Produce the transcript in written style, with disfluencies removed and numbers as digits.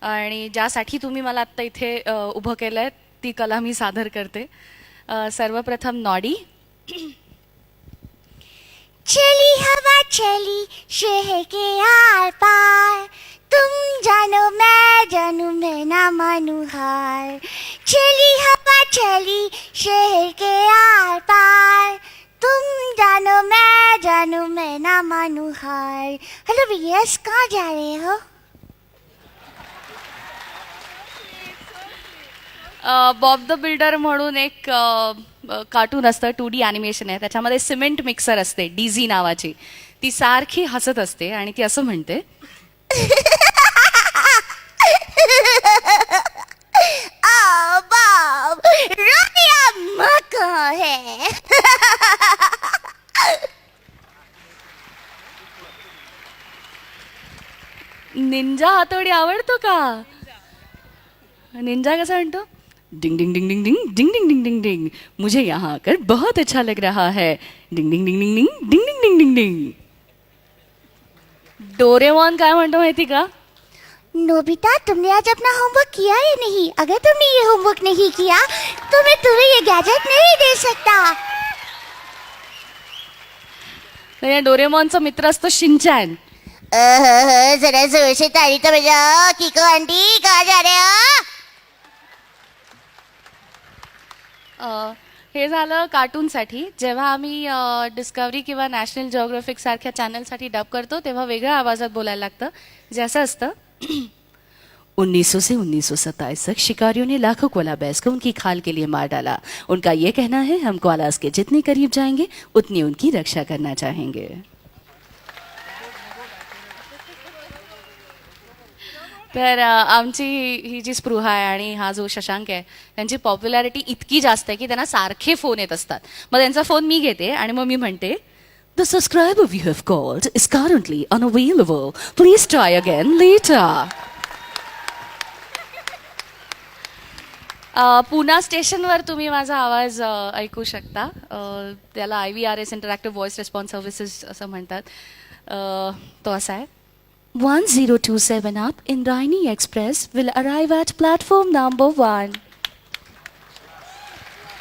आणि ज्यासाठी तुम्ही मला आत्ता इथे उभं केलं आहे ती कला मी सादर करते. सर्वप्रथम नॉडी. चली हवा चली शहर के आर पार, तुम जानो मैं ना मानू हार. चली हवा चली शहर के आर पार, तुम जानो मैं ना मानू हार. हेलो भैया, कहाँ जा रहे हो? बॉब द बिल्डर म्हणून एक कार्टून असतं, 2D ॲनिमेशन आहे. त्याच्यामध्ये सिमेंट मिक्सर असते डीझी नावाची. ती सारखी हसत असते आणि ती असं म्हणते, बॉब, रोनिया माँ कहाँ है? निंजा हातोडी आवडतो का? निंजा कसा म्हणतो? डिंग डिंग डिंग डिंग डिंग डिंग डिंग डिंग डिंग डिंग, मुझे यहाँ आकर बहुत अच्छा लग रहा है. डिंग डिंग डिंग डिंग डिंग डिंग डिंग डिंग डिंग डिंग. डोरेमॉन काय म्हणतो माहिती का? नोबिता, तुमने आज अपना होमवर्क किया या नहीं? अगर तुमने ये होमवर्क नहीं किया तो मैं तुम्हें ये गैजेट नहीं दे सकता. तर या डोरेमॉनचा मित्र असतो शिनचॅन. जरा जोर से ताली तो बजाओ. किको आंटी, कहाँ जा रहे हो? हे झालं कार्टूनसाठी. जेव्हा आम्ही डिस्कवरी किंवा नॅशनल जिओग्राफिक सारख्या चॅनलसाठी डब करतो तेव्हा वेगळ्या आवाजात बोलायला लागतं, जे असं असतं. 1900 से 1927 तक शिकारियों ने लाखों कोला बैस को उनकी खाल के लिए मार डाला. उनका ये कहना है हम कोलास के जितने करीब जाएंगे उतनी उनकी रक्षा करना चाहेंगे. तर आमची ही जी स्पृहा आहे आणि हा जो शशांक आहे त्यांची पॉप्युलॅरिटी इतकी जास्त आहे की त्यांना सारखे फोन येत असतात. मग त्यांचा फोन मी घेते आणि मग मी म्हणते, the subscriber you have called is currently unavailable, please try again later. Poona स्टेशनवर तुम्ही माझा आवाज ऐकू शकता. त्याला IVRS interactive voice response services असं म्हणतात. तो असा आहे. 1027 up Indrayani Express will arrive at platform number 1.